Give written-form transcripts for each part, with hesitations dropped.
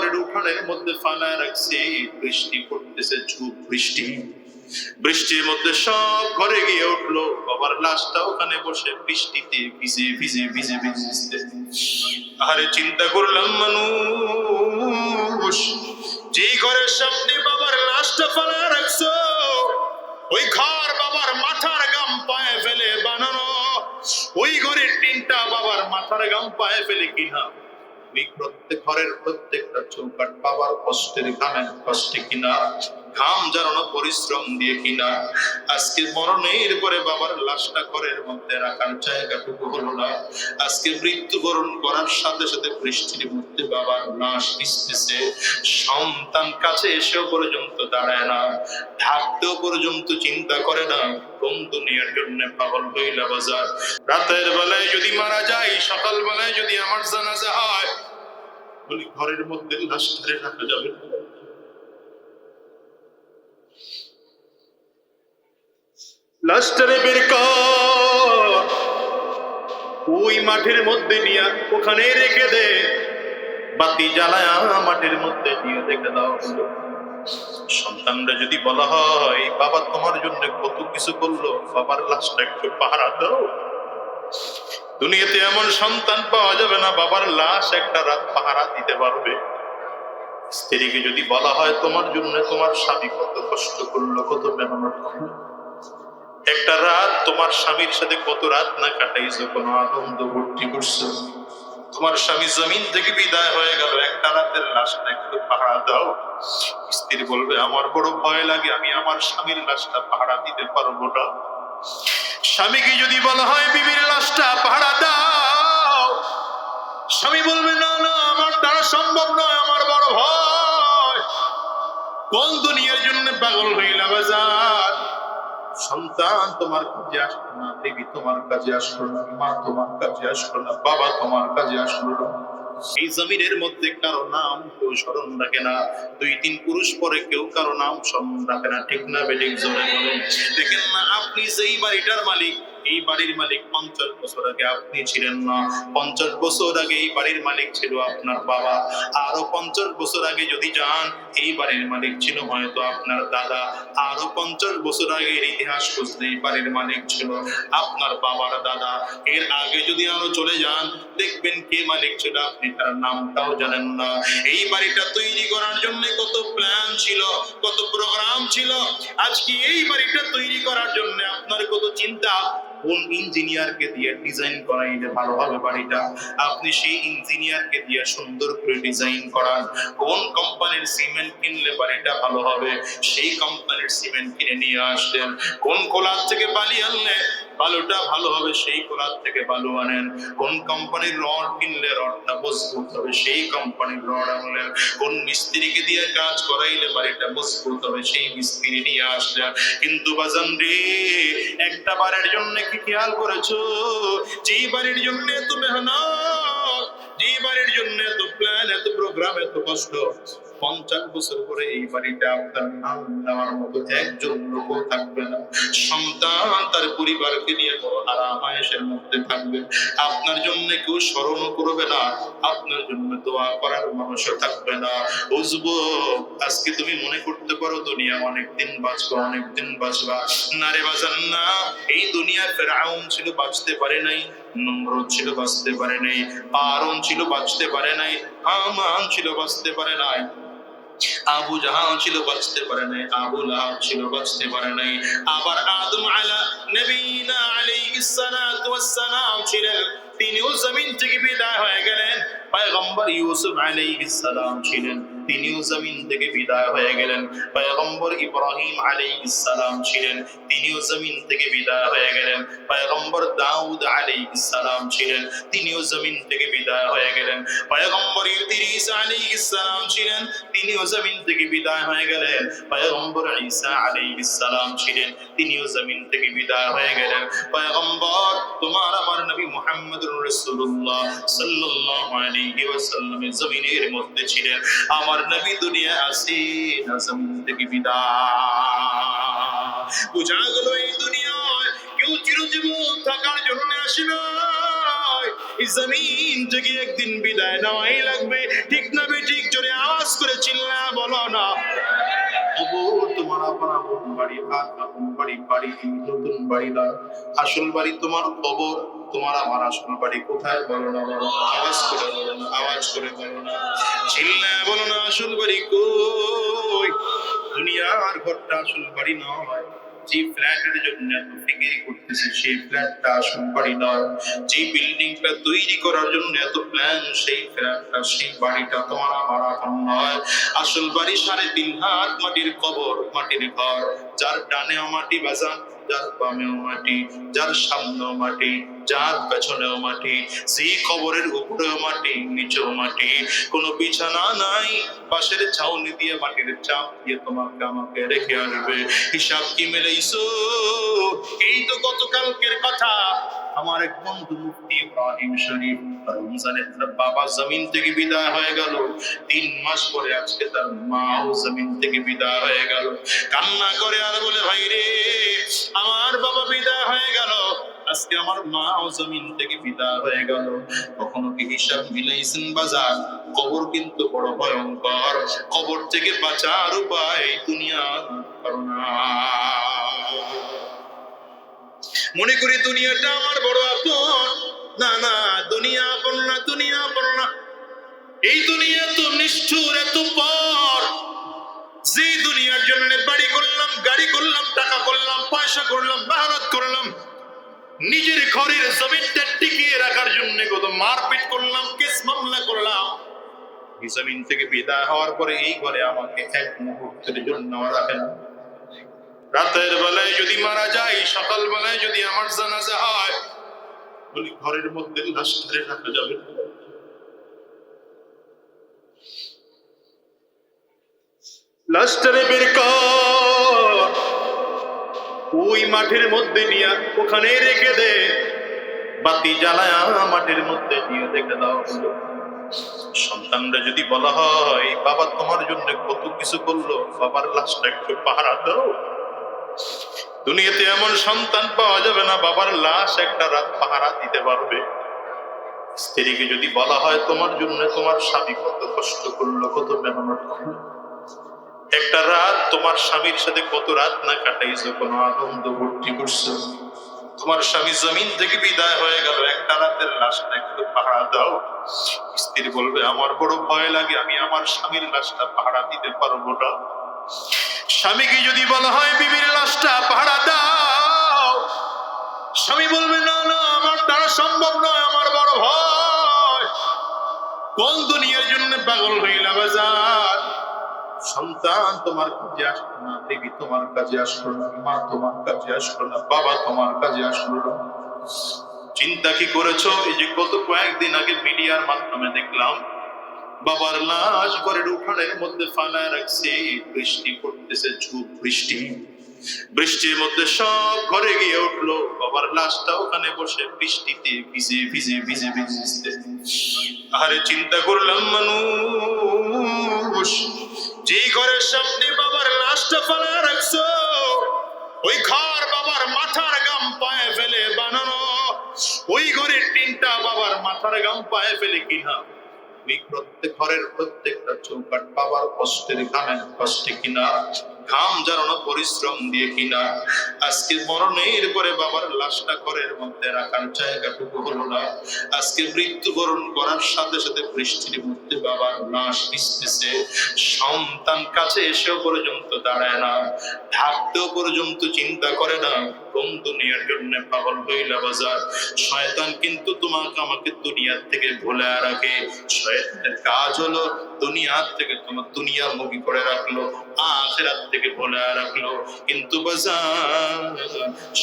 ঘরের উঠানের মধ্যে ফালায় রাখছে, বৃষ্টি পড়তেছে, ঝুপ বৃষ্টি। বৃষ্টির মধ্যে সব ঘরে গিয়ে উঠলো, বাবার লাশটা ওখানে বসে বৃষ্টিতে ভিজে ভিজে ভিজে ভিজতে। আরে চিন্তা করলাম, মানুষ যে ঘরের সামনে বাবার লাশটা ফালায় রাখছো, ওই ঘর বাবার মাথার গাম পায়ে ফেলে বানানো, ওই ঘরের টিনটা বাবার মাথার গাম পায়ে ফেলে কিনা, ওই প্রত্যেক ঘরের প্রত্যেকটা চৌকাঠ বাবার কষ্টের ঘামের কষ্টে কিনা, ঘাম ঝরানো পরিশ্রম দিয়ে কিনা। আজকে মরণের পরে বাবার লাশটা ঘরের মধ্যে রাখার জায়গাটুকু হলো না। আজকে মৃত্যুবরণ করার সাথে সাথে বৃষ্টির মধ্যে বাবার লাশ ভিজতেছে, সন্তান কাছে এসেও পর্যন্ত দাঁড়ায় না, ঢাকতেও পর্যন্ত চিন্তা করে না। কোন দুনিয়ার জন্য পাগল হইলা বাজার? রাতের বেলায় যদি মারা যায়, সকাল বেলায় যদি আমার জানাজা হয়, বলি ঘরের মধ্যে লাশ ধরে রাখা যাবে না। লাশটারে বের কর, ওই মাঠের মধ্যে নিয়ে ওখানে রেখে দে, বাতি জ্বালায় মাঠের মধ্যে নিয়ে রেখে দাও। সন্তানরা যদি বলা হয়, বাবা তোমার জন্য কত কিছু করলো, বাবার লাশটা একটু পাহারা দাও। দুনিয়াতে এমন সন্তান পাওয়া যাবে না বাবার লাশ একটা রাত পাহারা দিতে পারবে। স্ত্রীকে যদি বলা হয়, তোমার জন্য তোমার স্বামী কত কষ্ট করলো, কত মেহনত করলো, একটা রাত তোমার স্বামীর সাথে কত রাত না কাটাইছো, কোনো আনন্দ ভর্তি করছো, তোমার স্বামী জমিন থেকে বিদায় হয়ে গেল, একটা রাতের লাশটা একটু পাহারা দাও। স্ত্রী বলবে, আমার বড় ভয় লাগে, আমি আমার স্বামীর লাশটা পাহারা দিতে পারবো না। স্বামীকে যদি বলা হয়, বিবির লাশটা পাহারা দাও, স্বামী বলবে, না না, আমার দ্বারা সম্ভব নয়, আমার বড় ভয়। কোন দুনিয়ার জন্য পাগল হইলা বাজার? সন্তান তোমার কাজে আসলো না, দেবী তোমার কাজে আসলো না, মা তোমার কাজে আসলো না, বাবা তোমার কাজে আসলো না। এই জমিনের মধ্যে কারো নাম কেউ স্মরণ রাখে না, 2-3 পুরুষ পরে কেউ কারো নাম স্মরণ রাখে না, ঠিক না বেঠিক? জোরে বলেন। দেখেন না, আপনি যেই বাড়িটার মালিক, এই বাড়ির মালিক 50 বছর আগে আপনি ছিলেন না, 50 বছর আগে এই বাড়ির মালিক ছিল আপনার বাবা, আরো 50 বছর আগে যদি যান, এই বাড়ির মালিক ছিল হয়তো আপনার দাদা, আরো 50 বছর আগের ইতিহাস খুঁজলে এই বাড়ির মালিক ছিল আপনার বাবার দাদা, এর আগে যদি আরো চলে যান, দেখবেন কে মালিক ছিল আপনি তার নামটাও জানেন না। এই বাড়িটা তৈরি করার জন্য কত প্ল্যান ছিল, কত প্রোগ্রাম ছিল। আজকে এই বাড়িটা তৈরি করার জন্য আপনার কত চিন্তা, কোন ইঞ্জিনিয়ারকে দিয়ে ডিজাইন করাইলে ভালো হবে বাড়িটা, আপনি সেই ইঞ্জিনিয়ারকে দিয়ে সুন্দর করে ডিজাইন করান। কোন কোম্পানির সিমেন্ট কিনলে বাড়িটা ভালো হবে, সেই কোম্পানির সিমেন্ট কিনে নিয়ে আসলেন। কোন কোলার থেকে বালি আনলে বালুটা ভালো হবে, সেই কোলার থেকে বালু আনেন। কোন কোম্পানির রড কিনলে রডটা মজবুত হবে, সেই কোম্পানির রড আনলেন। কোন মিস্ত্রিকে দিয়ে কাজ করাইলে বাড়িটা মজবুত হবে, সেই মিস্ত্রি নিয়ে আসলেন। কিন্তু বাজান রে, একটা বাড়ির জন্য কি খেয়াল করেছো, যে বাড়ির জন্য এত মেহনত, যে বাড়ির জন্য এত প্ল্যান, এত প্রোগ্রাম, এত কষ্ট, 50 বছর পরে এই বাড়িটা আপনার নাম নেওয়ার মতো একজন লোক থাকবে না। সন্তান তার পরিবারকে নিয়ে বড় আরাম-আয়েশের মধ্যে থাকবে, আপনার জন্য কেউ স্মরণ করবে না, আপনার জন্য দোয়া করার মানুষও থাকবে না। বুঝবো, আজকে তুমি মনে করতে পারো দুনিয়া অনেকদিন বাঁচবো, অনেকদিন বাঁচবা, না রে বাজান না। এই দুনিয়া ফেরাউন ছিল, বাঁচতে পারে নাই। নমরুদ ছিল, বাঁচতে পারে নাই। কারূন ছিল, বাঁচতে পারে নাই। হামান ছিল, বাঁচতে পারে নাই। আবু জাহাল ছিল, বাঁচতে পারে নাই। আবু লাহাব ছিল, বাঁচতে পারে নাই। আবার আদম নবীনা আলাইহিস সালাতু ওয়াস সালাম ছিলেন, তিনিও জমিন থেকে বিদায় হয়ে গেলেন। পয়গম্বর ইউসুফ আলাইহিস সালাম ছিলেন, তিনিও জমিন থেকে বিদায় হয়ে গেলেন। পয়গম্বর ইব্রাহিম আলাইহিস সালাম ছিলেন, তিনিও জমিন থেকে বিদায় হয়ে গেলেন। পয়গম্বর দাউদ আলাইহিস সালাম ছিলেন, তিনিও জমিন থেকে বিদায় হয়ে গেলেন। পয়গম্বর ইদ্রিস আলাইহিস সালাম ছিলেন, তিনিও জমিন থেকে বিদায় হয়ে গেলেন। পয়গম্বর ঈসা আলাইহিস সালাম ছিলেন, তিনিও জমিন থেকে বিদায় হয়ে গেলেন। পয়গম্বর তোমার আমার নবী মুহাম্মদুর রাসূলুল্লাহ সাল্লাল্লাহু আলাইহি ওয়াসাল্লাম জমিনের মধ্যে ছিলেন। আমার নবী দুনিয়া আসে না, জমিন থেকে বিদায়। বুঝা গেল, এই দুনিয়ায় কেউ চিরজীবন থাকার জন্য আসে না, এই জমিন থেকে একদিন বিদায় নেওয়াই লাগবে, ঠিক না বেঠিক? জোরে আওয়াজ বাড়ি, আর আপন বাড়ি, বাড়ি নতুন বাড়ি না, আসল বাড়ি তোমার কবর। তোমার আমার আসল বাড়ি কোথায় বলো না, বলো না, আওয়াজ করে বলো না, আওয়াজ করে বলো না, চিল্লায় বলো না, আসল বাড়ি কই? দুনিয়ার ঘরটা আসল বাড়ি নয়। যে ফ্ল্যাটের জন্য এত ফিকির করতেছে সেই ফ্ল্যাটটা আসল বাড়ি নয়। যে বিল্ডিংটা তৈরি করার জন্য এত প্ল্যান সেই ফ্ল্যাটটা সেই বাড়িটা তোমার আমার আপন নয়। আসল বাড়ি 3.5 হাত মাটির কবর, মাটির ঘর, যার ডানেও মাটি বাজান, যার বামেও মাটি, যার সামনেও মাটি, যার পেছনেও মাটি, সেই কবরের উপরেও মাটি, নিচেও মাটি, কোনো বিছানা নাই, পাশের ছাউনি দিয়ে মাটির চাপ দিয়ে তোমাকে আমাকে রেখে আসবে। হিসাব কি মেলাইছো? এই তো গতকালকের কথা। আমার এক বন্ধু মুফতি ইব্রাহিম শরীফ, রমজানে তার বাবা জমিন থেকে বিদায় হয়ে গেল। 3 মাস পরে আজকে তার মাও জমিন থেকে বিদায় হয়ে গেল। কান্না করে আর বলে, ভাই রে, আমার বাবা বিদায় হয়ে গেল, আজকে আমার মাও জমিন থেকে বিদায় হয়ে গেল। কখনো কি হিসাব মিলাইছেন বাজার? কবর কিন্তু বড় ভয়ঙ্কর। কবর থেকে বাঁচার উপায় দুনিয়া করোনা। মনে করি দুনিয়াটা আমার বড় আপন। না না, দুনিয়া আপন না, দুনিয়া আপন না। এই দুনিয়া তো নিষ্ঠুর, এত পর। যে দুনিয়ার জন্য বাড়ি করলাম, গাড়ি করলাম, টাকা করলাম, পয়সা করলাম, মেহনত করলাম, নিজের ঘরের জমিনটা টিকিয়ে রাখার জন্য কত মারপিট করলাম, কেস মামলা করলাম, এই জমিন থেকে বিদায় হওয়ার পরে এই ঘরে আমাকে এক মুহূর্তের জন্য রাখে না। রাতের বেলায় যদি মারা যায়, সকাল বেলায় যদি আমার জানাজা হয়, বলি ঘরের মধ্যে লাশ ছেড়ে রাখা যাবে না। লাশটারে বের কর, ওই মাঠের মধ্যে নিয়ে ওখানে রেখে দে, বাতি জ্বালায় মাঠের মধ্যে দিয়ে রেখে দাও। সন্তানরা যদি বলা হয়, বাবা তোমার জন্য কত কিছু করলো, বাবার লাশটা একটু পাহারা দাও। দুনিয়াতে এমন সন্তান পাওয়া যাবে না বাবার লাশ একটা রাত পাহারা দিতে পারবে। স্ত্রীকে যদি বলা হয়, তোমার জন্য তোমার স্বামী কত কষ্ট করলো, কত মেহনত করলো, একটা রাত তোমার স্বামীর সাথে কত রাত না কাটাইছো, কোনো আনন্দ ভর্তি করছো, তোমার স্বামী জমিন থেকে বিদায় হয়ে গেল, একটা রাতের লাশটা একটু পাহারা দাও। স্ত্রী বলবে, আমার বড় ভয় লাগে, আমি আমার স্বামীর লাশটা পাহারা দিতে পারবো না। স্বামীকে যদি বলা হয়, বিবির লাশটা পাহারা দাও, স্বামী বলবে, না না, আমার দ্বারা সম্ভব নয়, আমার বড় ভয়। কোন দুনিয়ার জন্য পাগল হইলা বাজার? সন্তান তোমার কাজে আসলো না, দেবী তোমার কাজে আসলো না, মা তোমার কাজে আসলো না, বাবা তোমার কাজে আসলো না। চিন্তা কি করেছো? এই যে গত কয়েকদিন আগে মিডিয়ার মাধ্যমে দেখলাম, বাবার লাশ ঘরের উঠানের মধ্যে ফালায় রাখছে, বৃষ্টি পড়তেছে, ঝুপ বৃষ্টি, বৃষ্টির মধ্যে সব ঘরে গিয়ে উঠলো, বাবার লাশটা ওখানে বসে বৃষ্টিতে ভিজে ভিজে ভিজে ভিজে। আরে চিন্তা করলাম, মানুষ যেই ঘরের সামনে বাবার লাশটা ফালায় রাখছো, ওই ঘর বাবার মাথার গাম পায়ে ফেলে বানানো, ওই ঘরের টিনটা বাবার মাথার গাম পায়ে ফেলে কিনা, ওই প্রত্যেক ঘরের প্রত্যেকটা চৌকাঠ বাবার কষ্টের ঘামের কষ্টে কিনা, ঘাম ঝরানো পরিশ্রম দিয়ে কিনা। আজকে মরণের পরে বাবার লাশটা ঘরের মধ্যে রাখার জায়গাটুকু হলো না। আজকে মৃত্যুবরণ করার সাথে সাথে বৃষ্টির মধ্যে বাবার লাশ ভিজতেছে, সন্তান কাছে এসেও পর্যন্ত দাঁড়ায় না, ঢাকতেও পর্যন্ত চিন্তা করে না। কোন দুনিয়ার জন্য পাগল হইলা বাজার? শয়তান কিন্তু তোমাকে আমাকে দুনিয়ার থেকে ভুলে রাখে। শয়তানের কাজ হলো দুনিয়ার থেকে তোমার দুনিয়ামুখী করে রাখলো, আখিরাত থেকে ভুলে রাখলো। কিন্তু বাজার,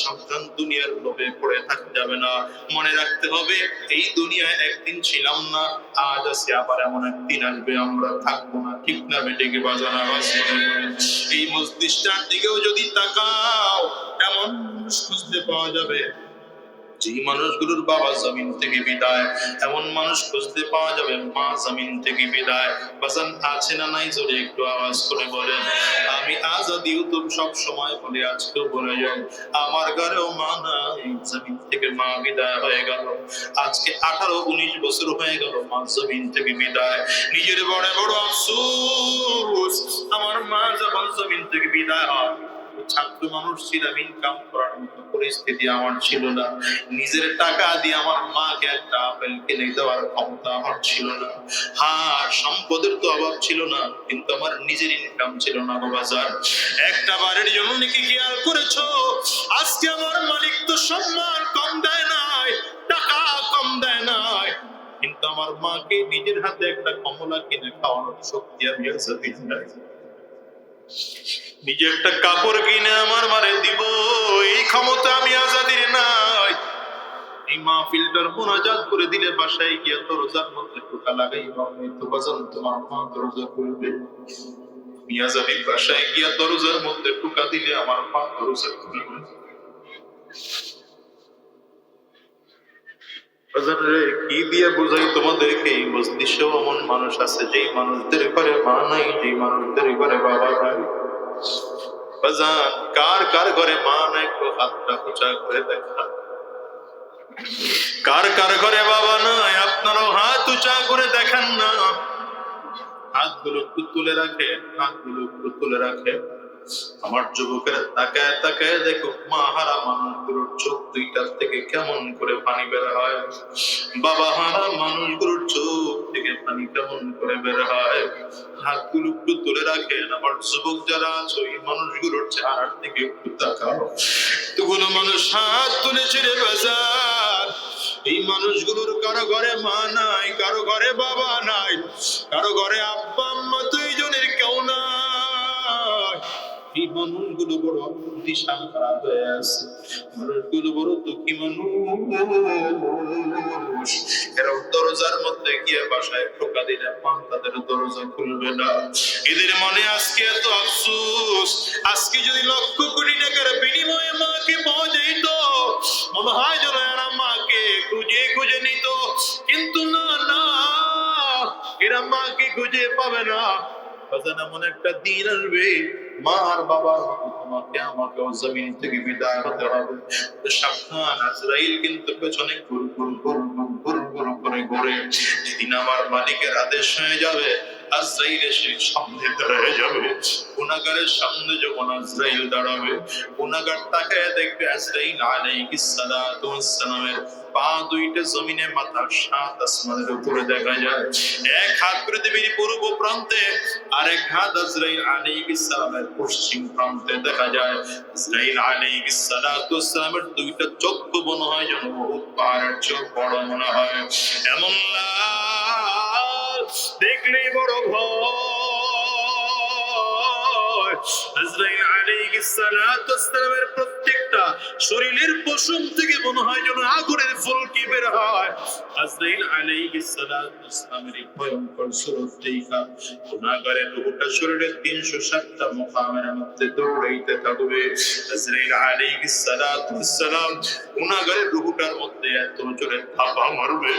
সাবধান, দুনিয়ার লোভে পড়ে থাকা যাবে না। মনে রাখতে হবে, এই দুনিয়ায় একদিন ছিলাম না, আজ আছে, আবার এমন একদিন আসবে আমরা থাকবো না। ঠিক না বেটেকে বাজার? আওয়াজ করে বলেন। এই মজলিসটার দিকেও যদি তাকাও, এমন মানুষ খুঁজতে পাওয়া যাবে যে মানুষগুলোর বাবা জমিন থেকে বিদায়, এমন মানুষ খুঁজতে পাওয়া যাবে মা জমিন থেকে বিদায়। বাজান আছে না নাই? জোরে একটু আওয়াজ করে বলেন। আমি আজাদি ইউটিউব সব সময় বলে, আজকেও বলে যাই, আমার ঘরেও মা নাই, জমিন থেকে মা বিদায় হয়ে গেল। আজকে 18-19 বছর হয়ে গেল মা জমিন থেকে বিদায়। নিজের বড় বড় আফসোস, আমার মা যখন জমিন থেকে বিদায় হয়, ছাত্র মানুষ ছিলাম, ইনকাম করার মতো পরিস্থিতি আমার ছিল না। নিজের টাকা দিয়ে আমার মাকে একটা আপেল কিনে দেওয়ার ক্ষমতা আমার ছিল না। হ্যাঁ, সম্পদের তো অভাব ছিল না, কিন্তু আমার নিজের ইনকাম ছিল না গো বাজার। একটা বারের জন্য নাকি খেয়াল করেছো, আজকে আমার মালিক তো সম্মান কম দেয় নাই, টাকা কম দেয় নাই, কিন্তু আমার মাকে নিজের হাতে একটা কমলা কিনে খাওয়ানোর শক্তি আমি আজাদির নাই। নিজে একটা কাপড় কিনে আমার মারে দিব, এই ক্ষমতা আমি আজাদির নাই। এই মাহফিলটার মোনাজাত করে দিলে বাসায় গিয়া দরজার মধ্যে টোকা লাগাইবা, হয়তো বাজান তোমার মা দরজা খুলবে। আজাদির বাসায় গিয়া দরজার মধ্যে টোকা দিলে আমার মা দরজা খুলবে। কি দিয়ে বোঝাই তোমাদেরকে, এই মস্তিষ্কেও এমন মানুষ আছে যেই মানুষদের ঘরে মা নাই, যেই মানুষদের ঘরে বাবা নাই। বাজান, কার কার ঘরে মা নাই, হাতটা উঁচা করে দেখা। কার কার ঘরে বাবা নাই, আপনারাও হাত উঁচা করে দেখান না। হাতগুলো একটু তুলে রাখে, হাতগুলো একটু তুলে রাখে। আমার যুবকেরা তাকায় তাকায় দেখো, মা হারা মানুষগুলোর চোখ দুইটার থেকে কেমন করে পানি বের হয়। বাবা হারা মানুষগুলোর চোখ থেকে পানি কেমন করে বের হয়। হাতগুলো একটু তুলে রাখেন। আমার যুবক যারা আছো, এই মানুষগুলোর চেহারার দিকে একটু তাকাও। এতগুলো মানুষ হাত তুলেছে রে বাজার। এই মানুষগুলোর কারো ঘরে মা নাই, কারো ঘরে বাবা নাই, কারো ঘরে আব্বা আম্মা দুইজনের কেউ নাই। এই মানুষগুলো বড় দিশা খারাপ হয়ে আছে, মানুষগুলো বড় দুঃখী মানুষ। এরা দরজার মধ্যে গিয়ে বাসায় টোকা দিলে মা তাদের দরজা খুলবে না। এদের মনে আজকে এত আফসোস, আজকে যদি লক্ষ কোটি টাকার বিনিময়ে মাকে পাওয়া যেত, মনে হয় যেন এরা মাকে খুঁজে খুঁজে নিত, কিন্তু না না, এরা মাকে খুঁজে পাবে না। এমন একটা দিন আসবে, মা আর বাবার মতো তোমাকে আমাকে জমিন থেকে বিদায় হতে হবে। সাবধান, আজরাইল কিন্তু পেছনে ঘুর ঘুর ঘুর ঘুর ঘুর ঘুর করে ঘুরে। যেদিন আমার মালিকের আদেশ হয়ে যাবে, আজরাইল এসে সামনে দাঁড়ায় যাবে। গুনাহগারের সামনে যখন আজরাইল দাঁড়াবে, গুনাহগার তাকায় দেখবে আজরাইল আলাইহিস সালাতু ওয়াস সালামের পা দুইটা জমিনে, মাথা সাত আসমানের উপরে দেখা যায়। এক হাত পৃথিবীর পূর্ব প্রান্তে, আর এক হাত আজরাইল আলাইহিস সালামের পশ্চিম প্রান্তে দেখা যায়। আজরাইল আলাইহিস সালাতু ওয়াস সালামের দুইটা চক্ষু মনে হয় যেন বহুত পাহাড়ের চেয়ে বড় মনে হয়। এমন লাল, দেখলেই বড় ভয়। আজরাইল আলাইহিস সালাতু ওয়াস সালামের প্রত্যেকটা শরীরের পশম থেকে মনে হয় যেন আগুনের ফুলকি বের হয়। আজরাইল আলাইহিস সালাতু ওয়াস সালামের ভয়ঙ্কর সুরত দেখা গুনাহগারের রূহটা শরীরের 360টা মুকামের মধ্যে দৌড়াইতে থাকবে। আজরাইল আলাইহিস সালাতু ওয়াস সালাম গুনাহগারের রূহটার মধ্যে এত জোরে থাবা মারবে,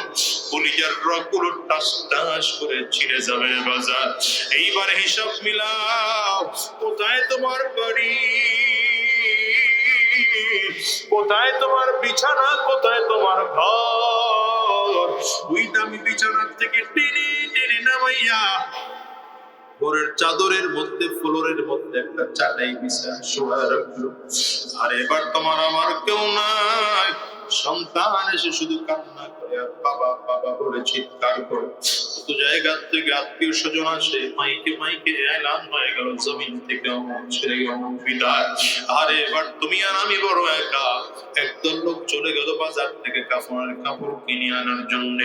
কলিজার রগগুলো টাস টাস করে ছিঁড়ে যাবে। বাজার, এইবার হিসাব মিলাও, কোথায় তোমার বাড়ি, কোথায় তোমার বিছানা, কোথায় তোমার ঘর? ওই দামি বিছানার থেকে টেনে টেনে নামাইয়া ঘরের চাদরের মধ্যে, ফ্লোরের মধ্যে একটা চাটাই বিছানা শোয়া রাখলো। আর এবার তোমার আমার কেউ নাই। সন্তান এসে শুধু কান্না করে আর বাবা বাবা বলে চিৎকার করে। কত জায়গা থেকে আত্মীয় স্বজন আসে, মাইকে মাইকে এলান হয়ে গেল জমিন থেকে অমুক ছেড়ে অমুক বিদায়। আর এবার তুমি আর আমি বড় একা। একদল লোক চলে গেল বাজার থেকে কাফনের কাপড় কিনে আনার জন্য,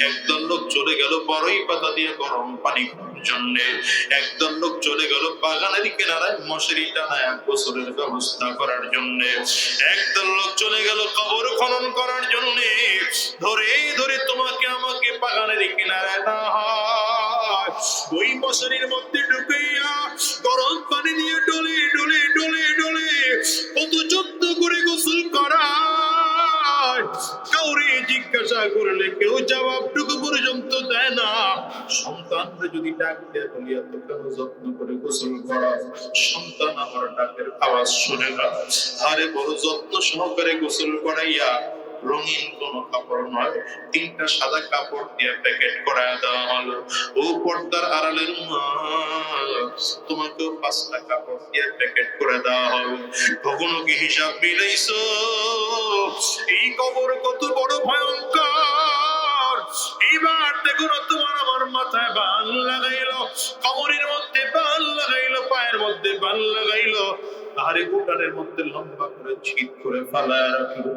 একদল লোক চলে গেল বড়ই পাতা দিয়ে গরম পানি খাওয়ার জন্য, একদল লোক চলে গেল বাগানের কিনারায় মশারি টানায় গোসলের ব্যবস্থা করার জন্য, একদল লোক চলে গেল কবর খনন করার জন্য। ধরে ধরে তোমাকে আমাকে বাগানের কিনারায় না হয় ওই মশারির মধ্যে ঢুকাইয়া গরম পানি দিয়ে ডলে ডলে ডলে ডলে কত যত্ন করে গোসল করা। কাউরে জিজ্ঞাসা করলে কেউ জবাবটুকু পর্যন্ত দেয় না। সন্তানরা যদি ডাক দেয় বলি এত কেন যত্ন করে গোসল করা? সন্তান আমার ডাকের আওয়াজ শুনে না, আরে বড় যত্ন সহকারে গোসল করাইয়া রঙিন কোন কাপড় নয়, 3টা সাদা কাপড় দিয়ে প্যাকেট করা দেওয়া হলো। ও পর্দার আড়ালের মা, তোমাকেও 5টা কাপড় দিয়ে প্যাকেট করে দেওয়া হবে। কখনো কি হিসাব মিলাইছো এই কবর কত বড় ভয়ঙ্কর? এইবার দেখো না, তোমার আমার মাথায় বাল লাগাইলো, কবরের মধ্যে বাল লাগাইলো, পায়ের মধ্যে বাল লাগাইলো, আরে উঠানের মধ্যে লম্বা করে ছিদ করে ফালায় রাখলো।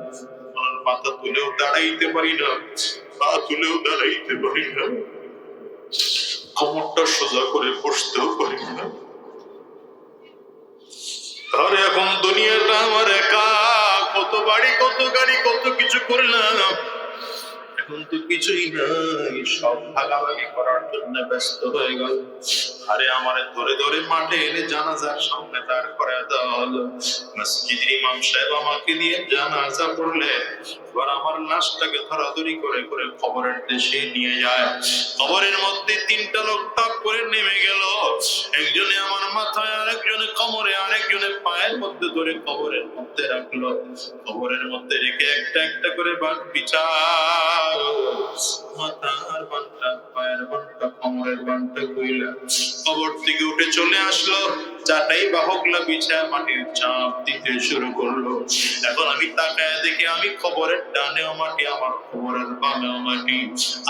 আমার মাথা তুলেও দাঁড়াইতে পারি না, পা তুলেও দাঁড়াইতে পারি না, কোমরটা সোজা করে বসতেও পারি না। আরে এখন দুনিয়াটা আমার একা, কত বাড়ি কত গাড়ি কত কিছু করলাম, এখন তো কিছুই নাই, সব ভাগাভাগি করার জন্য ব্যস্ত হয়ে গেল। আরে আমারে ধরে ধরে মাঠে এনে জানাজার সামনে দাঁড় করায় দেওয়া হলো। মসজিদের ইমাম সাহেব আমাকে দিয়ে জানাজা পড়লে, এবার আমার লাশটাকে ধরাধরি করে করে কবরের দেশে নিয়ে যায়। কবরের মধ্যে 3টা লোক টপ করে নেমে গেল, একজনে আমার মাথায়, আরেকজনে কোমরে, আরেকজনে পায়ের মধ্যে ধরে কবরের মধ্যে রাখলো। কবরের মধ্যে রেখে একটা একটা করে বাদ বিচার, মাথার বানটা, পায়ের বানটা, কোমরের বানটা কইলা কবর থেকে উঠে চলে আসলো। চাটাই বাহকলা বিছায় মাটির চাপ দিতে শুরু করলো। এখন আমি তাকায় দেখি, আমি কবরের ডানেও মাটি, আমার কবরের বামেও মাটি,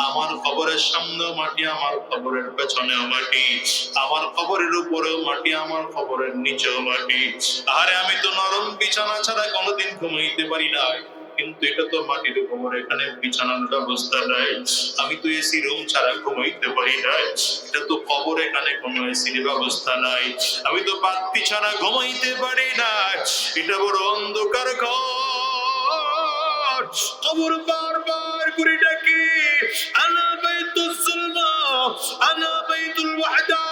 আমার কবরের সামনেও মাটি, আমার কবরের পেছনেও মাটি, আমার কবরের উপরেও মাটি, আমার কবরের নিচেও মাটি। আরে আমি তো নরম বিছানা ছাড়া কোনোদিন ঘুমাইতে পারি না, কিন্তু এটা তো মাটির কবর, এখানে বিছানার ব্যবস্থা নাই। আমি তো এসি রুম ছাড়া ঘুমাইতে পারি না, এটা তো কবর, এখানে কোনো এসির ব্যবস্থা নাই। আমি তো বাতি ছাড়া ঘুমাইতে পারি না, এটা বড় অন্ধকার ঘর। কবর বারবার করে ডাকি, আনা বাইতুল যুলমা, আনা বাইতুল ওয়াহদা,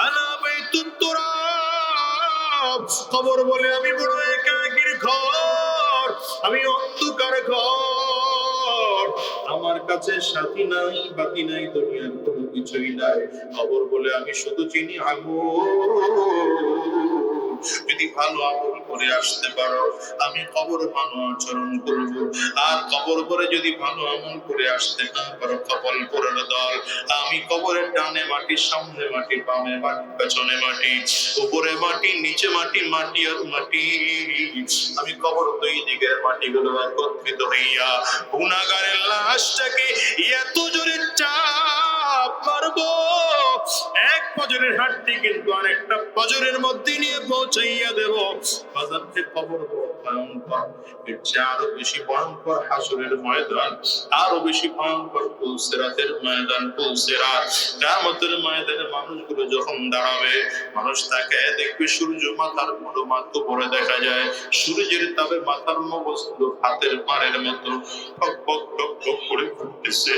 আনা বাইতুত তুরাব। কবর বলে আমি বড় একাকীর ঘর, আমি অন্ধকার ঘর, আমার কাছে সাথী নাই, বাতি নাই, দুনিয়ার কোনো কিছুই নাই। কবর বলে আমি শুধু চিনি আগুন। যদি ভালো আমল করে আসতে পারো, আমি কবর ভালো আচরণ করব। আর কবর করে যদি ভালো আমল করে আসতে না পারো, কবর পড়ার দল, আমি কবরের ডানে মাটি, সামনে মাটি, বামে মাটি, পেছনে মাটি, উপরে মাটি, নিচে মাটি, মাটি আর মাটি। আমি কবর দুই দিকের মাটিগুলো একত্রিত হইয়া গুনাহগারের লাশটাকে এত জোরে চাপ মারবো, এক পজরের হাড্ডি কিন্তু আরেকটা পজরের মধ্যে নিয়ে পৌঁছাইয়া দেব। বাজারতে কবর ভয়ঙ্কর, এর চেয়ে আরো বেশি ভয়ঙ্কর হাসরের ময়দান, আরো বেশি ভয়ঙ্কর পুলসিরাতের ময়দান। পুলসিরাত কিয়ামতের ময়দানে মানুষগুলো যখন দাঁড়াবে, মানুষ তাকে দেখবে সূর্য মাথার পুরো মাথা উপরে দেখা যায়, সূর্যের তাপে মাথার মগজগুলো হাতের পাড়ের মতো টক টক টক টক করে ফুটতেছে।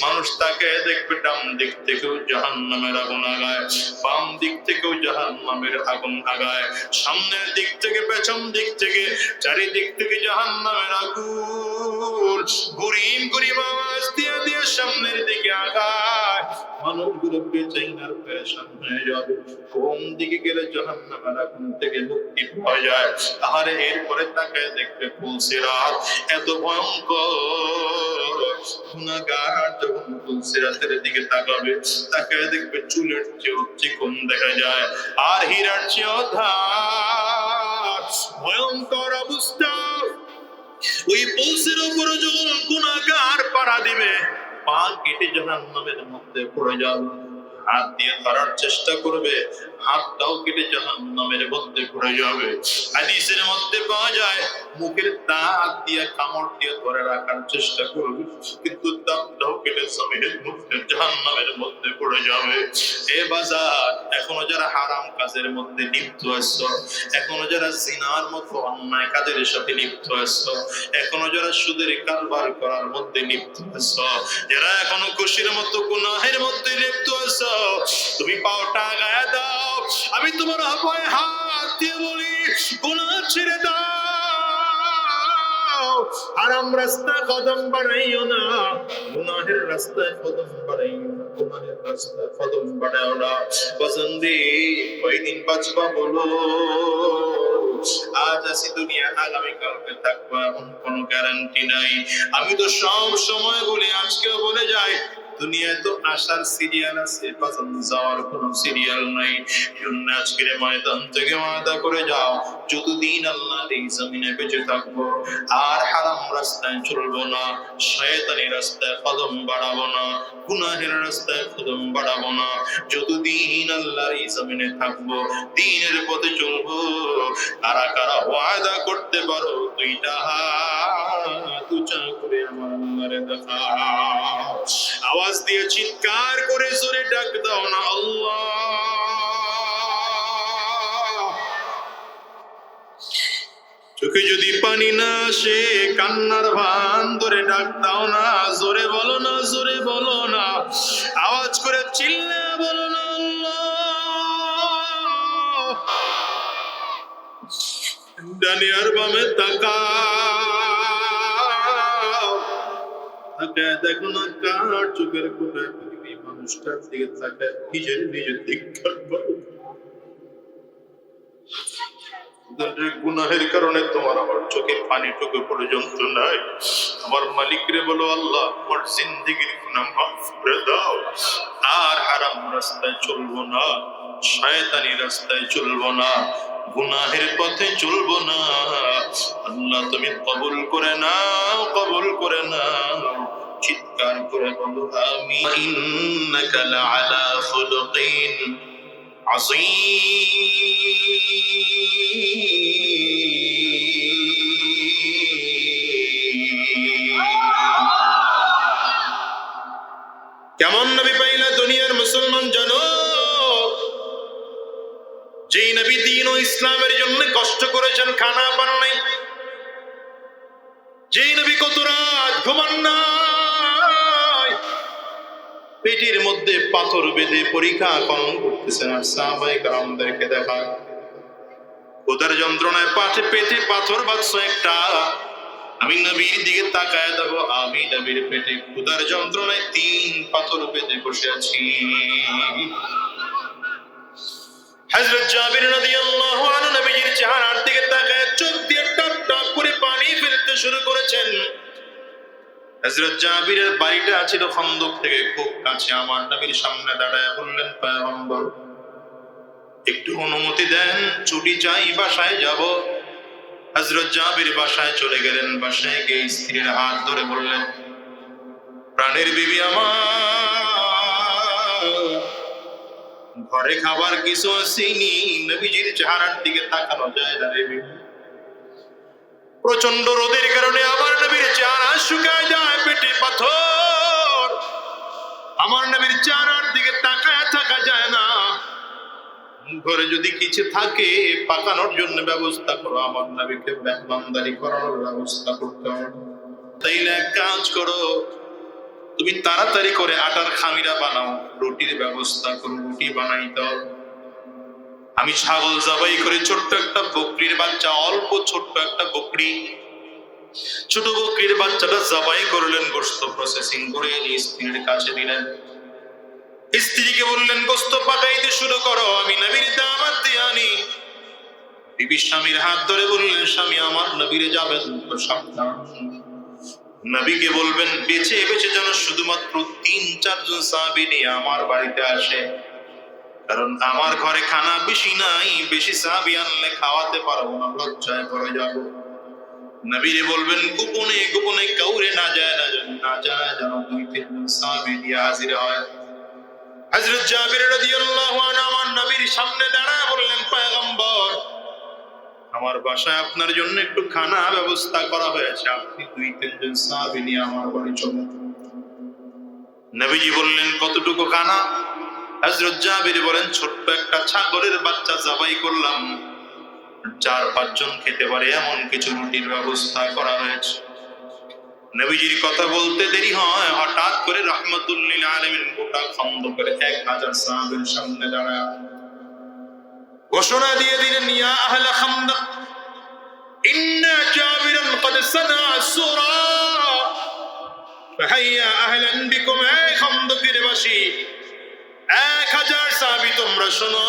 মানুষ তাকে দেখবে ডান দিক থেকেও জাহান্নামের আগুন আগায়, বাম দিক থেকেও জাহান্নামের আগুন আগায়, সামনের দিক থেকে, পেছন দিক থেকে, চারিদিক থেকে জাহান্নামের আগুন গুরিম গুরিম আওয়াজ দিয়ে দিয়ে সামনের দিকে আগায়। মানুষগুলো বেচাইনার পেরেশান হয়ে যাবে, কোন দিকে গেলে জাহান্নামের আগুন থেকে মুক্তি পাওয়া যায়। আরে এরপরে তাকে দেখবে পুলসিরাত, এত ভয়ঙ্কর। গুনাহগার যখন পুলসিরাতের দিকে তাকাবে, তাকে দেখবে চুলের চেয়েও চিকন দেখা যায়, আর হীরার চেয়েও ধার। ভয়ঙ্কর অবস্থা। ওই পুলসের উপরে যখন গুনাহগার পাড়া দিবে, পা কেটে জাহান্নামের মধ্যে পড়ে যাবে, হাত দিয়ে ধরার চেষ্টা করবে, হাতটাও কেটে জাহান্নামের মধ্যে পড়ে যাবে। হাদিসের মধ্যে পাওয়া যায়, মুখের দাঁত দিয়ে কামড় দিয়ে ধরে রাখার চেষ্টা করবে, কিন্তু দাঁতটাও কেটে জমিনের মধ্যে জাহান্নামের মধ্যে পড়ে যাবে। এ বাজার, এখনো যারা হারাম কাজের মধ্যে লিপ্ত আছো, এখনো যারা জিনার মতো অন্যায় কাজের সাথে লিপ্ত আছো, এখনো যারা সুদের কারবার করার মধ্যে লিপ্ত আছো, যারা এখনো খুশির মতো গুনাহের মধ্যে লিপ্ত আছো, তুমি পাওটা আগায়া দাও। আমি তোমার পায়ে হাত দিয়ে বলি, গুনাহ ছেড়ে দাও, হারাম রাস্তা কদম বাড়াইও না, গুনাহের রাস্তায় কদম বাড়াইও না, গুনাহের রাস্তায় কদম বাড়াইও না। পছন্দি কয়দিন বাঁচবা বলো, আজ আছি দুনিয়া, আগামীকালকে থাকবো এমন কোনো গ্যারান্টি নাই। আমি তো সব সময় বলি, আজকেও বলে যাই, দুনিয়ায় তো আসার সিরিয়াল আছে, বাজান যাওয়ার কোনো সিরিয়াল নাই। জন্য আজকের ময়দান থেকে ওয়াদা করে যাও, যতদিন আল্লাহর এই জমিনে বেঁচে থাকবো আর হারাম রাস্তায় চলবো না, শয়তানি রাস্তায় কদম বাড়াবো না, গুনাহের রাস্তায় কদম বাড়াবো না। যতদিন আল্লাহর এই জমিনে থাকবো, দ্বীনের পথে চলবো। কারা কারা ওয়াদা করতে পারো? দুইটা হাত উঁচা করে আমার আল্লাহরে দেখাও। আওয়াজ দিয়ে চিৎকার করে জোরে ডাক দাও না, আল্লাহ। চোখে যদি পানি না আসে, কান্নার ভান ধরে ডাক দাও না, জোরে বলো না, জোরে বলো না, আওয়াজ করে চিল্লে বলো না, আল্লাহ। ডানে আর বামে তাকাও, তাকায় দেখো না কার চোখের কোনায় এই মানুষটার দিকে তাকায় নিজের ধিক্কার করো। গুনাহের কারণে তোমার আমার চোখে পানি টুকু পর্যন্ত নাই। আমার মালিক রে বলো, আল্লাহ আমার জিন্দেগির গুনাহ মাফ করে দাও, আর হারাম রাস্তায় চলবো না, শয়তানি রাস্তায় চলবো না, গুনাহের পথে চলবো না। আল্লাহ তুমি কবুল করে নাও, কবুল করে নাও। চিৎকার করে বলো আমিন। ইন্নাকা লাআলা খুলুকিন কেমন নবী পাইলা দুনিয়ার মুসলমান জানো? যেই নবী দ্বীন ও ইসলামের জন্য কষ্ট করেছেন, খানা পান নাই। যেই নবী কত রাত ঘুমান নাই, পেটের মধ্যে পাথর বেঁধে পরীক্ষা করণ করতেছেন। আর সাহাবায়ে কেরামদেরকে দেখা, খোদার যন্ত্রণায় পেটে পাথর বাঁধছ একটা, আমি নবীর দিকে তাকায় দেখো, আমি নবীর পেটে খোদার যন্ত্রণায় 3 পাথর বেঁধে বসে আছি। হযরত জাবির রাদিয়াল্লাহু আনহু নবীজির চেহারার দিকে তাকায় চোখ দিয়ে টপ টপ করে পানি ফেলতে শুরু করেছেন। হযরত জাবিরের বাড়িটা ছিল খন্দক থেকে খুব কাছে। আমার নবীর সামনে দাঁড়ায় বললেন, পয়গম্বর একটু অনুমতি দেন, ছুটি চাই, বাসায় যাব। হযরত জাবির বাসায় চলে গেলেন। বাসায় গিয়ে স্ত্রীর হাত ধরে বললেন, প্রাণের বিবি আমার, ঘরে খাবার কিছু আসেনি। নবীজির চেহারার দিকে তাকানো যায় না রে বিবি। প্রচন্ড রোদের কারণে আমার নবীর চেহারা শুকায় যায়, পেটে পাথর। আমার নবীর চেহারার দিকে তাকায় থাকা যায় না। ঘরে যদি কিছু থাকে পাকানোর জন্য ব্যবস্থা করো, আমার নবীকে মেহমানদারি করানোর ব্যবস্থা করতে হবে। তাইলে এক কাজ করো, তুমি তাড়াতাড়ি করে আটার খামিরা বানাও, রুটির ব্যবস্থা করো, রুটি বানাইতে হবে। আমি ছাগল জবাই করে ছোট্ট একটা বকরির বাচ্চা, অল্প ছোট্ট একটা বকরি, ছোট বকরির বাচ্চাটা জবাই করলেন, গোশত প্রসেসিং করে নিয়ে স্ত্রীর কাছে দিলেন। স্ত্রীকে বললেন, গোশত পাকাইতে শুরু করো, আমি নবীর দাওয়াত দিয়ে আনি। বিবি স্বামীর হাত ধরে বললেন, স্বামী আমার নবীর যাবেন তো সাবধান। নবীকে বলবেন বেছে বেছে যেন শুধুমাত্র 3-4 জন সাহাবী নিয়ে আমার বাড়িতে আসে, কারণ আমার ঘরে খানা বেশি নাই, বেশি সাহাবী আনলে খাওয়াতে পারবো না, লজ্জায় পড়ে যাব। নবীরে বলবেন গোপনে গোপনে কাউরে না যায় যেন 2-3 জন সাহাবী নিয়ে হাজির হয়। হযরত জাবির রাদিয়াল্লাহু আনহু আমার নবীর সামনে দাঁড়ায় বললেন, পয়গম্বর আমার বাসায় আপনার জন্য একটু খানা ব্যবস্থা করা হয়েছে, আপনি 2-3 জন সাহাবী নিয়ে আমার বাড়ি চলুন। নবীজি বললেন, কতটুকু খানা? হযরত জাবির বলেন, ছোট্ট একটা ছাগলের বাচ্চা জবাই করলাম, 4-5 জন খেতে পারে এমন কিছু রুটির ব্যবস্থা করা হয়েছে। নবীজির কথা বলতে দেরি হয়, হঠাৎ করে রাহমাতুল লিল আলামিন গোটা খন্দকের 1000 সাহাবীর সামনে দাঁড়ায় ঘোষণা দিয়ে দিলেন, ইয়া আহলা খন্দক ইন্না জাবিরান ক্বাদ সানা সুরা ফাহাইয়া আহলান বিকুম। এই খন্দকের বাসী 1000 সাহাবী তোমরা শোনো,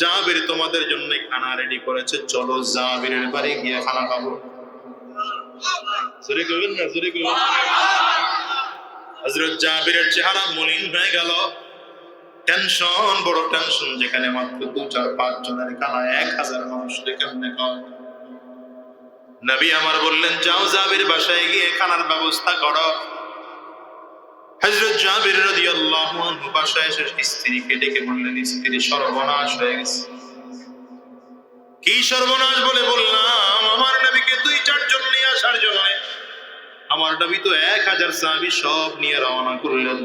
জাবির তোমাদের জন্য খানা রেডি করেছে, চলো জাবিরের বাড়ি গিয়ে খানা খাবো। জোরে কইবেন না, জোরে কইবেন। হযরত জাবিরের চেহারা মলিন হয়ে গেল, টেনশন, বড় টেনশন, যেখানে মাত্র 2-4-5 জনের খানা 1000 মানুষকে কেমনে খাওয়াবে। নবী আমার বললেন, যাও জাবির বাসায় গিয়ে খানার ব্যবস্থা করো। হযরত জাবির রাদিয়াল্লাহু আনহু বাসায় এসে স্ত্রীকে ডেকে বললেন, স্ত্রী, সর্বনাশ হয়ে গেছে। কি সর্বনাশ বলে বললাম, আমার নবীকে 2-4 জন নিয়ে আসার জন্য আমার নবী তো 1000 সাহাবী সব নিয়ে রওনা করলেন।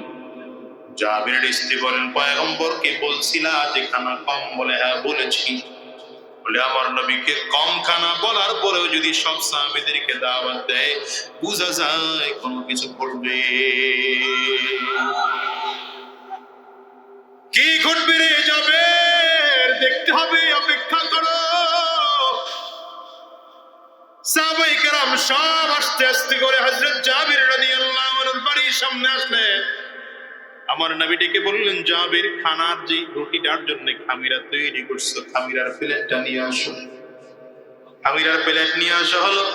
জাবিরের স্ত্রী বলেন, পয়গম্বরকে বলছিলা যে খানা কম? বলে হ্যাঁ বলেছি। বলে আমার নবীকে কম খানা বলার পরেও যদি সব সাহাবীদেরকে দাওয়াত দেয়, বুঝা যায় কোনো কিছু ঘটবে। কি ঘটবে রে জাবির? দেখতে হবে, অপেক্ষা করো। সাহাবায়ে কেরাম সব আস্তে আস্তে করে হযরত জাবির রাদিয়াল্লাহু আনহুর বাড়ির সামনে আসলেন। আমার নবী ডেকে বললেন, জাবির, খানার যে রুটিটার জন্য খামিরা তৈরি করছো, খামিরার প্লেটটা নিয়ে আসো। খামিরার প্লেট নিয়ে আসা হলো।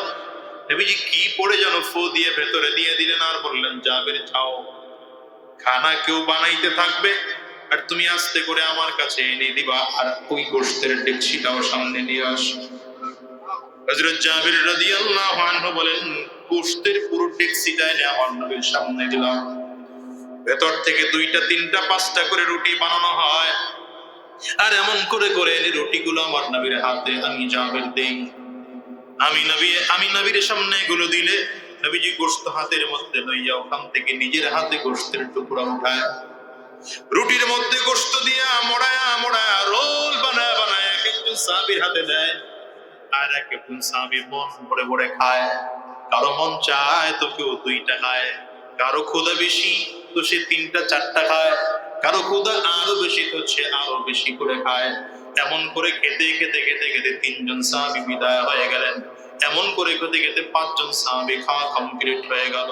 নবীজি কি পড়ে যেন ফু দিয়ে ভেতরে দিয়ে দিলেন, আর বললেন, জাবির, খাও। খানা কেউ বানাইতে থাকবে আর তুমি আস্তে করে আমার কাছে এনে দিবা, আর ওই গোশতের ডেকচিটাও সামনে নিয়ে আসো। হযরত জাবির রাদিয়াল্লাহু আনহু বলেন, গোশতের পুরো ডেকচিটা এনে আমার নবীর সামনে দিলাম। ভেতর থেকে 2টা 3টা 5টা করে রুটি বানানো হয়, আর এমন করে করে এই রুটিগুলো আমার নবীর হাতে আমি জাবির দেই। আমি নবীর সামনে এগুলো দিলে নবীজি গোশত হাতের মধ্যে লইয়া ওখান থেকে নিজের হাতে গোশতের টুকরা উঠায়, রুটির মধ্যে গোশত দিয়া মোড়ায়া মোড়ায়া রোল বানায় বানায় এক একজন সাহাবীর হাতে দেয়, আর এক একজন সাহাবী মন ভরে ভরে খায়। কারো মন চায় তো কেউ 2টা খায়, কারো ক্ষুধা বেশি তো সে 3টা 4টা খায়, কারো ক্ষুধা আরো বেশি তো সে আরো বেশি করে খায়। এমন করে খেতে খেতে খেতে খেতে 3 জন সাহাবী বিদায় হয়ে গেলেন। এমন করে খেতে খেতে 5 জন সাহাবী খাওয়া কমপ্লিট হয়ে গেল,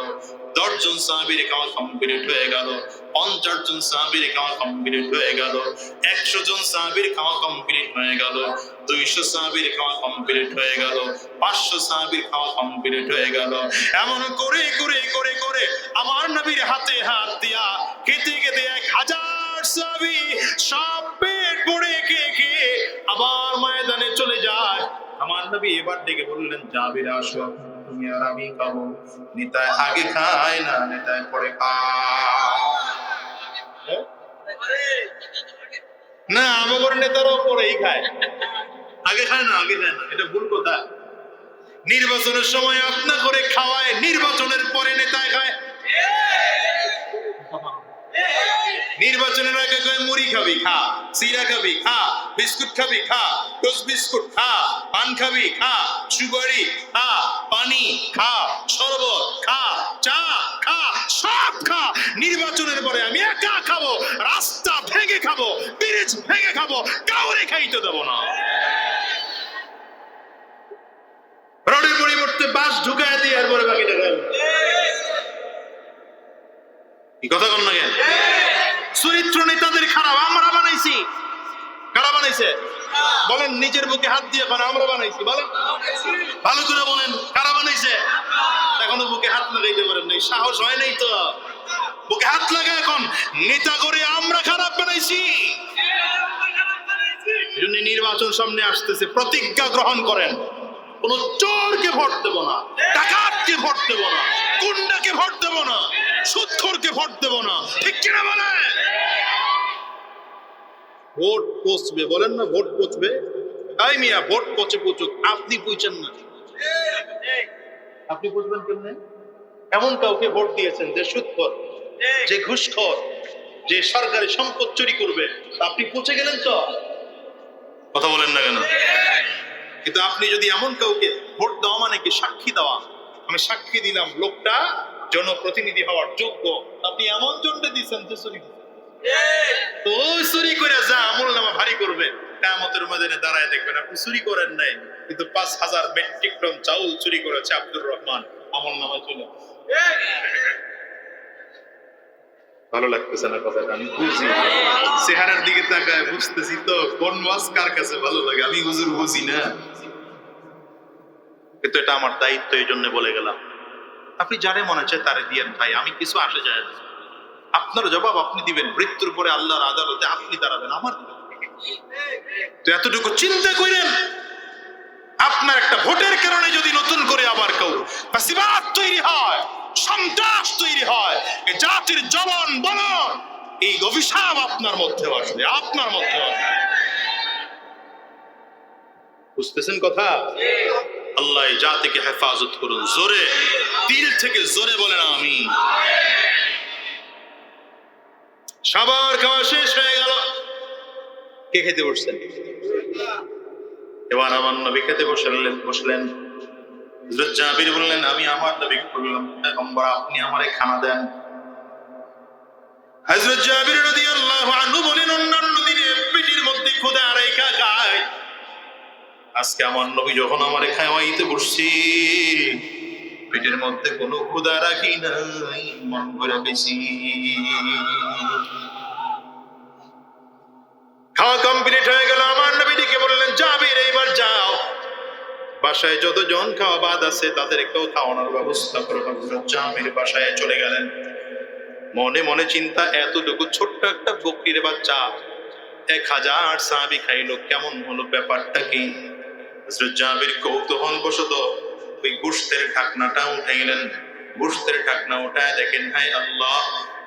10 জন সাহাবীর খাওয়া কমপ্লিট হয়ে গেল, 50 জন সাহাবীর খাওয়া কমপ্লিট হয়ে গেল, 100 জন সাহাবীর খাওয়া কমপ্লিট হয়ে গেল, 200 সাহাবীর খাওয়া কমপ্লিট হয়ে গেল, 500 সাহাবীর খাওয়া কমপ্লিট হয়ে গেল। এমন করে করে করে করে আমার নবীর হাতে হাত দিয়া খেতে খেতে 1000 সাহাবী সব পেট ভরে খেয়ে খেয়ে আবার ময়দানে চলে যায়। আমার নবী এবার ডেকে বললেন, জাবির, আসো, তুমি আর আমি খাবো। নিতাই আগে খায় না, নিতাই পরে খায়। না, আমাদের নেতারাও পরেই খায়, আগে খায় না, আগে খায় না, এটা ভুল কথা। নির্বাচনের সময় আপনা করে খাওয়ায়, নির্বাচনের পরে নেতায় খায়। নির্বাচনের আগে কয় মুড়ি খাবি খা, সিরা খাবি খা, বিস্কুট খাবি খা, টোস্ট বিস্কুট খা, পান খাবি খা, সুপারি খা, পানি খা, শরবত খা, চা খা, সব খা। নির্বাচনের পরে আমি একা খাবো, রাস্তা ভেঙে খাবো, ব্রিজ ভেঙে খাবো, কাউরে খাইতে দেবো না। রোডের পরিবর্তে বাস ঢুকায় দিয়ে আর পরে বাকিটা খাবো। কি কথা কন না কেন? চরিত্র নেতাদের খারাপ আমরা বানাইছি। কারা বানাইছে? বলেন, নিজের বুকে হাত দিয়ে এখন আমরা বানাইছি। বলেন, ভালো করে বলেন, কারা বানাইছে? এখনো বুকে হাত লাগাইতে পারেন নাই, সাহস হয় নাই তো বুকে হাত লাগা। এখন নেতা করে আমরা খারাপ বানাইছি। এজন্য নির্বাচন সামনে আসতেছে, প্রতিজ্ঞা গ্রহণ করেন। কোন চোরকে ভোট দেব না, ডাকাতকে ভোট দেব না, গুন্ডাকে ভোট দেব না, সুদখোরকে ভোট দেব না। ঠিক কিনা বলেন? ভোট পচবে, বলেন না, ভোট পচবে। তাই মিয়া, ভোট পচে পচুক, আপনি পুইছেন না। আপনি বুঝবেন কেমনে? এমন কাউকে ভোট দিয়েছেন যে সুদখোর, যে ঘুষখোর, যে সরকারি সম্পদ চুরি করবে, আপনি পচে গেলেন তো। কথা বলেন না কেন? কিন্তু আপনি যদি এমন কাউকে ভোট দেওয়া মানে কি সাক্ষী দেওয়া, আমি সাক্ষী দিলাম লোকটা জনপ্রতিনিধি হওয়ার যোগ্য, আপনি এমন জন্য দিচ্ছেন যে চুরি তো চুরি করে যা আমলনামা ভারী করবে, কিয়ামতের ময়দানে দাঁড়ায় দেখবেন আপনি চুরি করেন নাই, কিন্তু 5000 মেট্রিক টন চাউল চুরি করেছে আব্দুর রহমান, আমলনামায় চলে। ভালো লাগতেছে না কথাটা, আমি বুঝি, চেহারার দিকে তাকায় বুঝতেছি তো কোন মাছ কার কাছে ভালো লাগে। আমি হুজুর বুঝি না, কিন্তু এটা আমার দায়িত্ব, এই জন্য বলে গেলাম। আপনি যারে মনে চায় তারে দিয়েন ভাই, আমি কিছু আসে যায় না। আপনার জবাব আপনি দিবেন, মৃত্যুর পরে আল্লাহর আদালতে আপনি দাঁড়াবেন, আমার তো এতটুকু চিন্তা করেন। আপনার একটা ভোটের কারণে যদি নতুন করে আবার কেউ ফাসিবাদ তৈরি হয়, সন্ত্রাস তৈরি হয়, এই জাতির জবন বলন এই অভিশাপ আপনার মধ্যে আসবে, আপনার মধ্যে আসবে। বুঝতেছেন কথা? আল্লাহ এই জাতিকে হেফাজত করুন। জোরে, দিল থেকে জোরে বলেন আমি। সবার খাওয়া শেষ হয়ে গেল, কে খেতে বসছেন? এবার আমার নবী খেতে বসলেন। হযরত জাবির বললেন, আমি আমার নবীকে বললাম, পয়গম্বর আপনি আমারে খানা দেন। হযরত জাবির রাদিয়াল্লাহু আনহু বলেন, অন্যান্য দিনে পেটের মধ্যে ক্ষুধা রেখা খায়, আজকে আমার নবী যখন আমারে খাওয়াইতে বসছি, পেটের মধ্যে কোনো ক্ষুধা রাখি নাই, মন ভরে বেশি। খাওয়া কমপ্লিট হয়ে গেল, আমার নবী ডেকে বললেন, জাবির এইবার যাও, বাসায় যতজন খাওয়া বাদ আছে তাদেরকেও খাওয়ানোর ব্যবস্থা করো। হযরত জাবির বাসায় চলে গেলেন। মনে মনে চিন্তা, এতটুকু ছোট্ট একটা বকরির বাচ্চা 1000 সাহাবী খাইলো, কেমন হলো, ব্যাপারটা কি? হযরত জাবির কৌতূহল বশত ওই গোশতের ঢাকনাটা উঠাইলেন। গোশতের ঢাকনা উঠায় দেখেন, হায় আল্লাহ,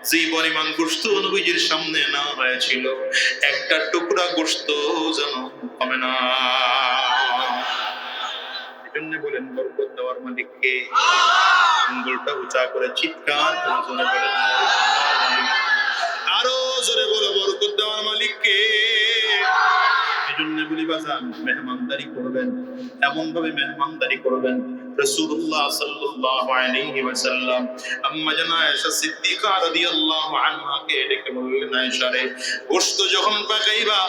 যে পরিমাণ গোশত নবীজির সামনে না হয়েছিল, একটা টুকরা গোশত যেন কমে না। এজন্য বলেন, বরকত দেওয়ার মালিক কে? আঙ্গুলটা উঁচা করে চিৎকার করে জোরে বলেন, আরো জোরে বলো, বরকত দেওয়ার মালিক কে? এজন্য বলি বাজান, মেহমানদারি করবেন, এমন ভাবে মেহমানদারি করবেন, রাসূলুল্লাহ সাল্লাল্লাহু আলাইহি ওয়াসাল্লাম আম্মা জান আয়েশা সিদ্দিকা রাদিয়াল্লাহু আনহাকে ডেকে বললেন, আয়েশা রে, গোশত যখন পাকাইবা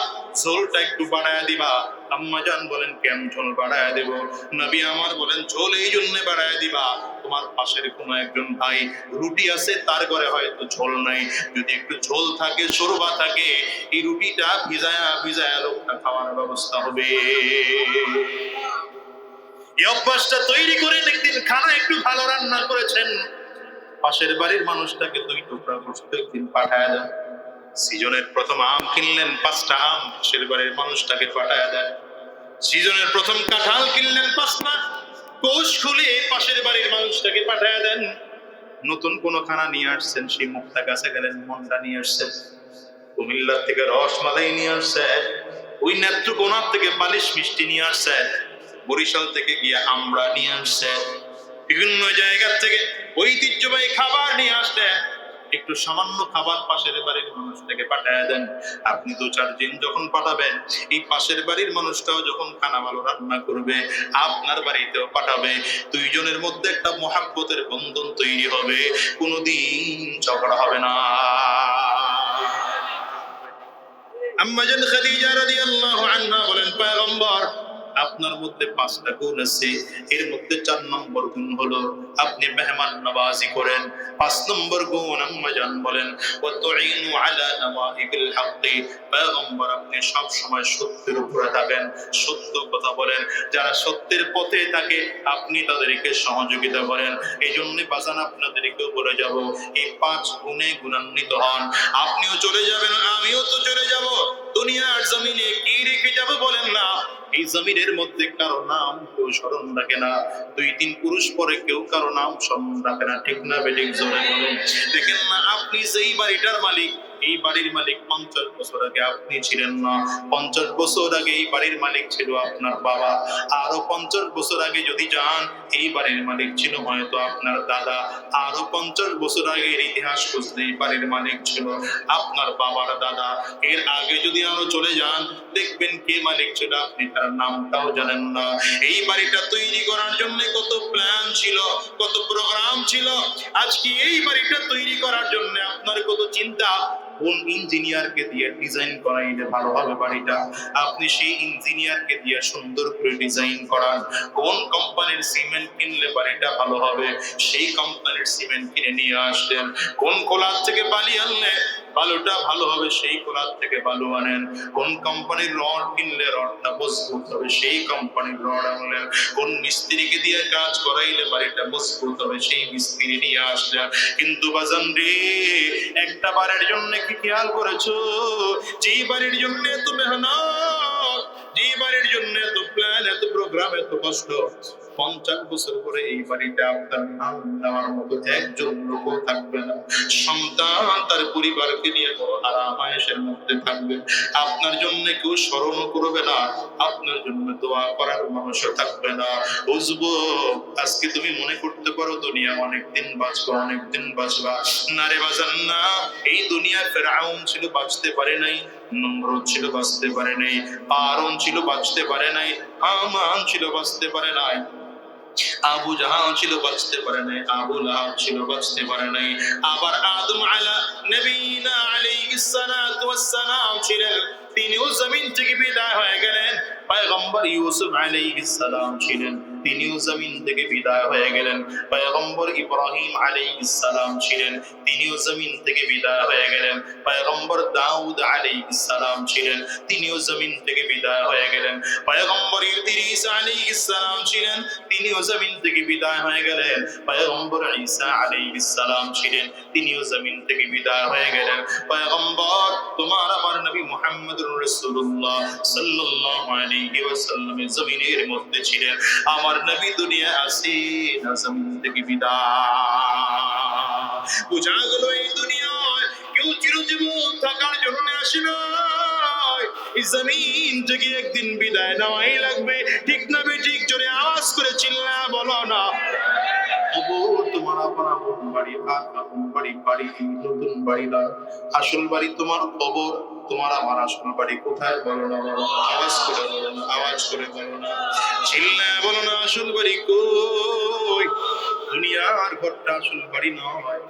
ঝোলটা একটু বাড়ায়া দিবা। আম্মা জান বলেন, কেন ঝোল বাড়ায়া দেব? নবী আমার বলেন, ঝোল এই জন্য বাড়ায়া দিবা, তোমার পাশের কোনো একজন ভাই রুটি আছে, তার ঘরে হয়তো ঝোল নাই, যদি একটু ঝোল থাকে, শোরবা থাকে, এই রুটিটা ভিজায়া ভিজায়া লোকটা খাওয়ার ব্যবস্থা হবে। এই অভ্যাসটা তৈরি করে একদিন খানা একটু ভালো রান্না করেছেন, পাশের বাড়ির মানুষটাকে 2 টুকরা গোশত একদিন পাঠায় দেন। সিজনের প্রথম আম কিনলেন, 5টা আম পাশের বাড়ির মানুষটাকে পাঠায় দেন। সিজনের প্রথম কাঁঠাল কিনলেন, 5টা কোষ খুলে পাশের বাড়ির মানুষটাকে পাঠায় দেন। নতুন কোন খানা নিয়ে আসছেন, সেই মুক্তা গাছে গেলেন, মনটা নিয়ে আসছেন। কুমিল্লার থেকে রসমালাই নিয়ে আসছেন, ওই নেত্রকোনার থেকে বালিশ মিষ্টি নিয়ে আসছেন, বরিশাল থেকে গিয়ে আমড়া নিয়ে আসছেন, বিভিন্ন জায়গা থেকে ঐতিহ্যবাহী খাবার নিয়ে আসলেন। একটু সামান্য খাবার পাশের বাড়ির মানুষটাকে পাঠায় দেন। আপনি 2-4 দিন যখন পাঠাবেন, এই পাশের বাড়ির মানুষটাও যখন খানা ভালো রান্না করবে, আপনার বাড়িতেও পাঠাবে। 2 জনের মধ্যে একটা মহাব্বতের বন্ধন তৈরি হবে, কোনোদিন ঝগড়া হবে না। আম্মা জান খাদিজা রাদিয়াল্লাহু আনহা বলেন, পয়গম্বর আপনার মধ্যে 5টা গুণ আছে, এর মধ্যে 4 নম্বর গুণ হলো আপনি মেহমান নওয়াজি করেন। 5 নম্বর গুণ আম্মা জান বলেন, ওয়া তুইনু আলা নওয়াইবিল হক, পয়গম্বর আপনি সব সময় সত্যের উপরে থাকেন, সত্য কথা বলেন, যারা সত্যের পথে থাকে আপনি তাদেরকে সহযোগিতা করেন। এইজন্য বাজান আপনাদেরকেও বলে যাব, এই 5 গুণে গুণান্বিত হন, আপনিও চলে যাবেন, আমিও তো চলে যাব। দুনিয়ার জমিনে কি রেখে যাব বলেন না? এই জমিনের মধ্যে কারো নাম কেউ স্মরণ রাখে না, 2-3 পুরুষ পরে কেউ কারো নাম স্মরণ রাখে না, ঠিক না বেঠিক? জোরে বলেন। দেখেন না, আপনি যেই বাড়িটার মালিক, এই বাড়ির মালিক 50 বছর আগে আপনি ছিলেন না, 50 বছর আগে এই বাড়ির মালিক ছিল আপনার বাবা, আরো 50 বছর আগে যদি যান, এই বাড়ির মালিক ছিল হয়তো আপনার দাদা, আরো 50 বছর আগের ইতিহাস খুঁজলে এই বাড়ির মালিক ছিল আপনার বাবার দাদা, এর আগে যদি আরো চলে যান, দেখবেন কে মালিক ছিল আপনি তার নামটাও জানেন না। এই বাড়িটা তৈরি করার জন্য কত প্ল্যান ছিল, কত প্রোগ্রাম ছিল, আজকে এই বাড়িটা তৈরি করার জন্য আপনার কত চিন্তা, কোন ইঞ্জিনিয়ারকে দিয়ে ডিজাইন করাইলে ভালো হবে বাড়িটা, আপনি সেই ইঞ্জিনিয়ারকে দিয়ে সুন্দর করে ডিজাইন করান। কোন কোম্পানির সিমেন্ট কিনলে বাড়িটা ভালো হবে, সেই কোম্পানির সিমেন্ট কিনে নিয়ে আসলেন। কোন কোলার থেকে বালি আনলে বালুটা ভালো হবে, সেই কোলার থেকে বালু আনেন। কোন কোম্পানির রড কিনলে রডটা মজবুত হবে, সেই কোম্পানির রড আনলেন। কোন মিস্ত্রিকে দিয়ে কাজ করাইলে বাড়িটা মজবুত হবে, সেই মিস্ত্রি নিয়ে আসলেন। কিন্তু বাজান রে, একটা বাড়ির জন্য কি খেয়াল করেছো, যে বাড়ির জন্য এত মেহনত, যে বাড়ির জন্য এত প্ল্যান, এত প্রোগ্রাম, এত কষ্ট, 50 বছর পরে এই বাড়িতে আপনার নাম নেওয়ার মতো একজন লোক থাকবে না। সন্তান তার পরিবারকে নিয়ে বড় আরাম আয়েশের মধ্যে থাকবে। আপনার জন্য কেউ স্মরণ করবে না, আপনার জন্য দোয়া করার মানুষও থাকবে না। বুঝবো, আজকে তুমি মনে করতে পারো দুনিয়া অনেকদিন বাঁচবো, অনেকদিন বাঁচবা। না রে বাজান না, এই দুনিয়ায় ফেরাউন ছিল, বাঁচতে পারে নাই। নমরুদ ছিল, বাঁচতে পারে নাই। কারূন ছিল, বাঁচতে পারে নাই। হামান ছিল, বাঁচতে পারে নাই। আবু জাহাল ছিল, বাঁচতে পারে নাই। আবু লাহাব ছিল, বাঁচতে পারে নাই। আবার আদম আলা নবীনা আলাইহিস সালাতু ওয়াস সালাম ছিলেন, তিনিও জমিন থেকে বিদায় হয়ে গেলেন। পয়গম্বর ইউসুফ আলাইহিস সালাম ছিলেন, তিনিও জমিন থেকে বিদায় হয়ে গেলেন। পয়গম্বর ইব্রাহিম আলাইহিস সালাম ছিলেন, তিনিও জমিন থেকে বিদায় হয়ে গেলেন। পয়গম্বর দাউদ আলাইহিস সালাম ছিলেন, তিনিও জমিন থেকে বিদায় হয়ে গেলেন। পয়গম্বর ইদ্রিস আলাইহিস সালাম ছিলেন, তিনিও জমিন থেকে বিদায় হয়ে গেলেন। পয়গম্বর ঈসা আলাইহিস সালাম ছিলেন, তিনিও জমিন থেকে বিদায় হয়ে গেলেন। পয়গম্বর তোমার আমার নবী মুহাম্মদুর রাসূলুল্লাহ সাল্লাল্লাহু আলাইহি ওয়াসাল্লাম জমিনের মধ্যে ছিলেন। আমার নবী দুনিয়া আসি না, জমিন থেকে বিদায়। বোঝা গেল এই দুনিয়ায় কেউ চিরজীবন থাকার জন্য আসে না, এই জমিন থেকে একদিন বিদায় নেওয়াই লাগবে। ঠিক না বেঠিক? জোরে আওয়াজ করে চিল্লা বলো না। কবর তোমার আপন আপন বাড়ি, আপন বাড়ি, বাড়ি নতুন বাড়ি না, আসল বাড়ি তোমার কবর। তোমার আমার আসল বাড়ি কোথায় বলো না, বলো না, আওয়াজ করে বলো না, আওয়াজ করে বলো না, চিল্লা বলো না, আসল বাড়ি কই? দুনিয়ার ঘরটা আসল বাড়ি নয়।